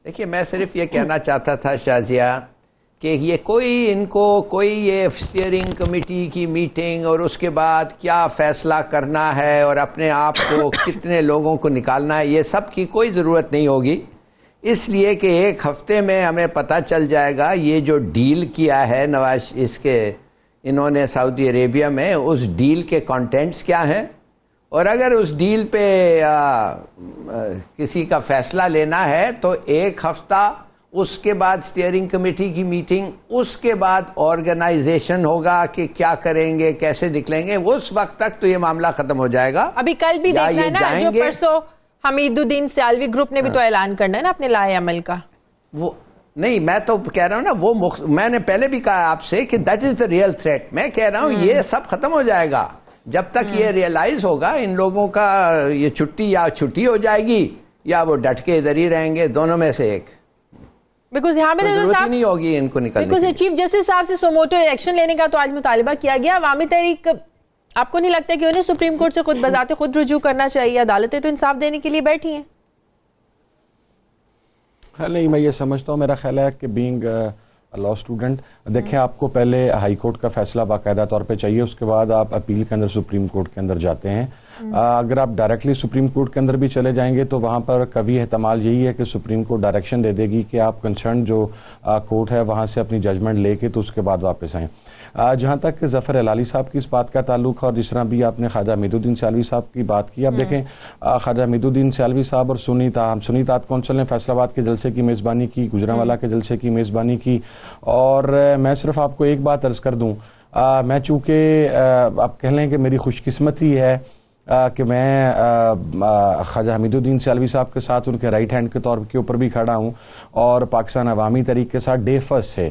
دیکھیے میں صرف یہ کہنا چاہتا تھا شازیہ کہ یہ کوئی یہ اسٹیئرنگ کمیٹی کی میٹنگ اور اس کے بعد کیا فیصلہ کرنا ہے اور اپنے آپ کو کتنے لوگوں کو نکالنا ہے، یہ سب کی کوئی ضرورت نہیں ہوگی، اس لیے کہ ایک ہفتے میں ہمیں پتہ چل جائے گا یہ جو ڈیل کیا ہے انہوں نے سعودی عربیہ میں، اس ڈیل کے کانٹینٹس کیا ہیں، اور اگر اس ڈیل پہ کسی کا فیصلہ لینا ہے تو ایک ہفتہ، اس کے بعد اسٹیئرنگ کمیٹی کی میٹنگ، اس کے بعد آرگنائزیشن ہوگا کہ کیا کریں گے، کیسے نکلیں گے، اس وقت تک تو یہ معاملہ ختم ہو جائے گا۔ ابھی کل بھی دیکھنا ہے نا، جو پرسوں حمید الدین سیالوی گروپ نے بھی تو اعلان کرنا ہے نا اپنے لائحہ عمل کا۔ وہ نہیں، میں تو کہہ رہا ہوں نا، میں نے پہلے بھی کہا آپ سے کہ that is the real threat. میں کہہ رہا ہوں یہ سب ختم ہو جائے گا جب تک یہ ریئلائز ہوگا ان لوگوں کا یہ چھٹی ہو جائے گی یا وہ ڈٹ کے ادھر ہی رہیں گے، دونوں میں سے ایک۔ ضرورت ہی نہیں ہوگی ان کو نکلنے کی۔ چیف جسٹس صاحب سے سوموٹو ایکشن لینے کا تو آج مطالبہ کیا گیا۔ عوامی تحریک، آپ کو نہیں لگتا کہ انہیں سپریم کورٹ سے خود بذات خود رجوع کرنا چاہیے؟ عدالتیں تو انصاف دینے کے لیے بیٹھی ہیں۔ نہیں، میں یہ سمجھتا ہوں، میرا خیال ہے کہ بینگ لا اسٹوڈنٹ، دیکھیں آپ کو پہلے ہائی کورٹ کا فیصلہ باقاعدہ طور پہ چاہیے، اس کے بعد آپ اپیل کے اندر سپریم کورٹ کے اندر جاتے ہیں۔ اگر آپ ڈائریکٹلی سپریم کورٹ کے اندر بھی چلے جائیں گے تو وہاں پر قوی احتمال یہی ہے کہ سپریم کورٹ ڈائریکشن دے دے گی کہ آپ کنسرن جو کورٹ ہے وہاں سے اپنی ججمنٹ لے کے تو اس کے بعد واپس آئیں۔ جہاں تک ظفر ہلالی صاحب کی اس بات کا تعلق ہے، اور جس طرح بھی آپ نے خواجہ حمید الدین سیالوی صاحب کی بات کی، اب دیکھیں خواجہ حمید الدین سیالوی صاحب اور سنی اتحاد کونسل نے فیصل آباد کے جلسے کی میزبانی کی، گجرانوالہ کے جلسے کی میزبانی کی، اور میں صرف آپ کو ایک بات عرض کر دوں، میں چونکہ آپ کہہ لیں کہ میری خوش قسمتی ہے کہ میں خواجہ حمید الدین سیالوی صاحب کے ساتھ ان کے رائٹ ہینڈ کے طور کے اوپر بھی کھڑا ہوں، اور پاکستان عوامی تحریک کے ساتھ ڈے فرسٹ سے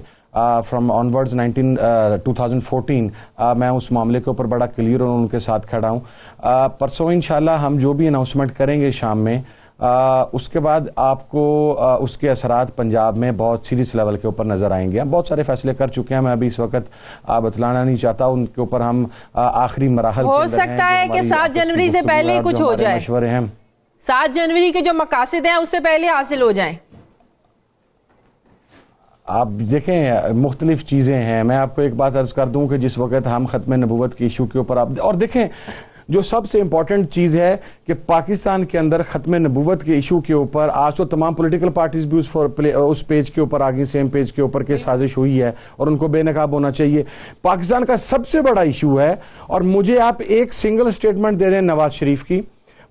فرام آن ورڈز 2014 میں اس معاملے کے اوپر بڑا کلیئر اور ان کے ساتھ کھڑا ہوں۔ پرسوں انشاءاللہ ہم جو بھی اناؤنسمنٹ کریں گے شام میں، اس کے بعد آپ کو اس کے اثرات پنجاب میں بہت سیریس لیول کے اوپر نظر آئیں گے۔ ہم بہت سارے فیصلے کر چکے ہیں، میں ابھی اس وقت بتلانا نہیں چاہتا، ان کے اوپر ہم آخری مراحل ہو سکتا ہے کہ 7 جنوری سے پہلے کچھ ہو جائے، 7 جنوری کے جو مقاصد ہیں اس سے پہلے حاصل ہو جائیں۔ آپ دیکھیں مختلف چیزیں ہیں، میں آپ کو ایک بات عرض کر دوں کہ جس وقت ہم ختم نبوت کے ایشو کے اوپر اور دیکھیں جو سب سے امپورٹنٹ چیز ہے کہ پاکستان کے اندر ختم نبوت کے ایشو کے اوپر آج تو تمام پولیٹیکل پارٹیز بھی اس پیج کے اوپر آگے، سیم پیج کے اوپر کہ سازش ہوئی ہے اور ان کو بے نقاب ہونا چاہیے۔ پاکستان کا سب سے بڑا ایشو ہے، اور مجھے آپ ایک سنگل سٹیٹمنٹ دے دیں نواز شریف کی،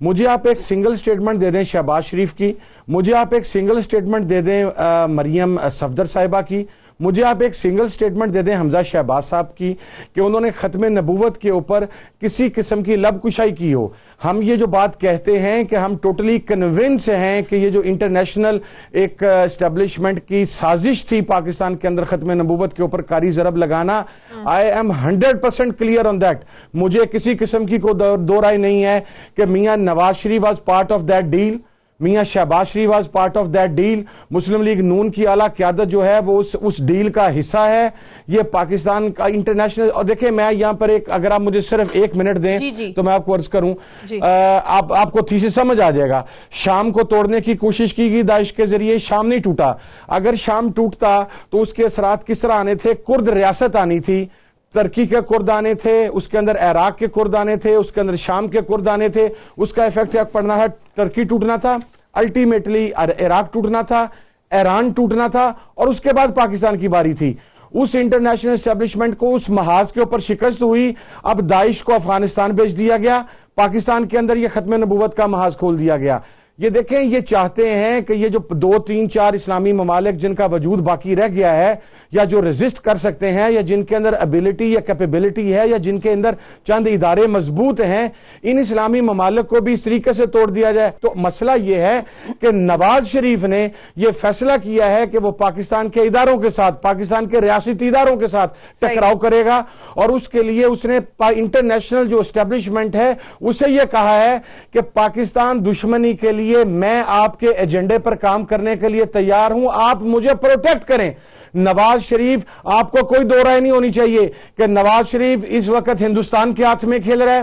مجھے آپ ایک سنگل سٹیٹمنٹ دے دیں شہباز شریف کی، مجھے آپ ایک سنگل سٹیٹمنٹ دے دیں مریم صفدر صاحبہ کی، مجھے آپ ایک سنگل سٹیٹمنٹ دے دیں حمزہ شہباز صاحب کی کہ انہوں نے ختم نبوت کے اوپر کسی قسم کی لب کشائی کی ہو۔ ہم یہ جو بات کہتے ہیں کہ ہم ٹوٹلی کنونس ہیں کہ یہ جو انٹرنیشنل ایک اسٹیبلشمنٹ کی سازش تھی پاکستان کے اندر ختم نبوت کے اوپر کاری ضرب لگانا، I am 100% clear on that. مجھے کسی قسم کی کوئی دو رائے نہیں ہے کہ Mian Nawaz Sharif was part of that deal, Mian Shahbaz Sharif was part of that deal, Muslim League Noon کی اعلیٰ قیادت جو ہے وہ اس ڈیل کا حصہ ہے، یہ پاکستان کا انٹرنیشنل۔ اور دیکھیں میں یہاں پر اگر آپ مجھے صرف 1 منٹ دیں تو میں آپ کو عرض کروں، آپ کو تھیسس سمجھ آ جائے گا۔ شام کو توڑنے کی کوشش کی گئی داعش کے ذریعے، شام نہیں ٹوٹا۔ اگر شام ٹوٹتا تو اس کے اثرات کس طرح آنے تھے؟ کرد ریاست آنی تھی، ترکی کے کرد آنے تھے، اس کے اندر عراق کے کرد آنے تھے، اس کے اندر شام کے کرد آنے تھے، اس کا ایفیکٹ پڑنا ہے، ترکی ٹوٹنا تھا، الٹیمیٹلی عراق ٹوٹنا تھا، ایران ٹوٹنا تھا، اور اس کے بعد پاکستان کی باری تھی۔ اس انٹرنیشنل اسٹیبلشمنٹ کو اس محاذ کے اوپر شکست ہوئی، اب داعش کو افغانستان بھیج دیا گیا، پاکستان کے اندر یہ ختم نبوت کا محاذ کھول دیا گیا۔ یہ دیکھیں یہ چاہتے ہیں کہ یہ جو 2 3 4 اسلامی ممالک جن کا وجود باقی رہ گیا ہے، یا جو ریزسٹ کر سکتے ہیں، یا جن کے اندر ابیلٹی یا کیپیبلٹی ہے، یا جن کے اندر چند ادارے مضبوط ہیں، ان اسلامی ممالک کو بھی اس طریقے سے توڑ دیا جائے۔ تو مسئلہ یہ ہے کہ نواز شریف نے یہ فیصلہ کیا ہے کہ وہ پاکستان کے اداروں کے ساتھ، پاکستان کے ریاستی اداروں کے ساتھ ٹکراؤ کرے گا، اور اس کے لیے اس نے انٹرنیشنل جو اسٹیبلشمنٹ ہے اسے یہ کہا ہے کہ پاکستان دشمنی کے لیے میں آپ کے ایجنڈے پر کام کرنے کے لیے تیار ہوں، آپ مجھے پروٹیکٹ کریں۔ نواز شریف، آپ کو کوئی دو رائے نہیں ہونی چاہیے کہ نواز شریف اس وقت ہندوستان کے ہاتھ میں کھیل رہا ہے،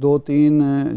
2-3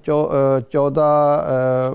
14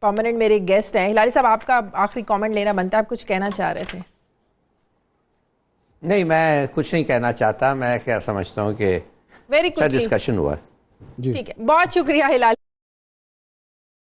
پرماننٹ میرے گیسٹ ہیں. ہلالی صاحب آپ کا آخری کامنٹ لینا بنتا ہے, آپ کچھ کہنا چاہ رہے تھے؟ نہیں, میں کچھ نہیں کہنا چاہتا. میں کیا سمجھتا ہوں کہ ویری اچھا ڈسکشن ہوا. ٹھیک ہے, بہت شکریہ ہلالی.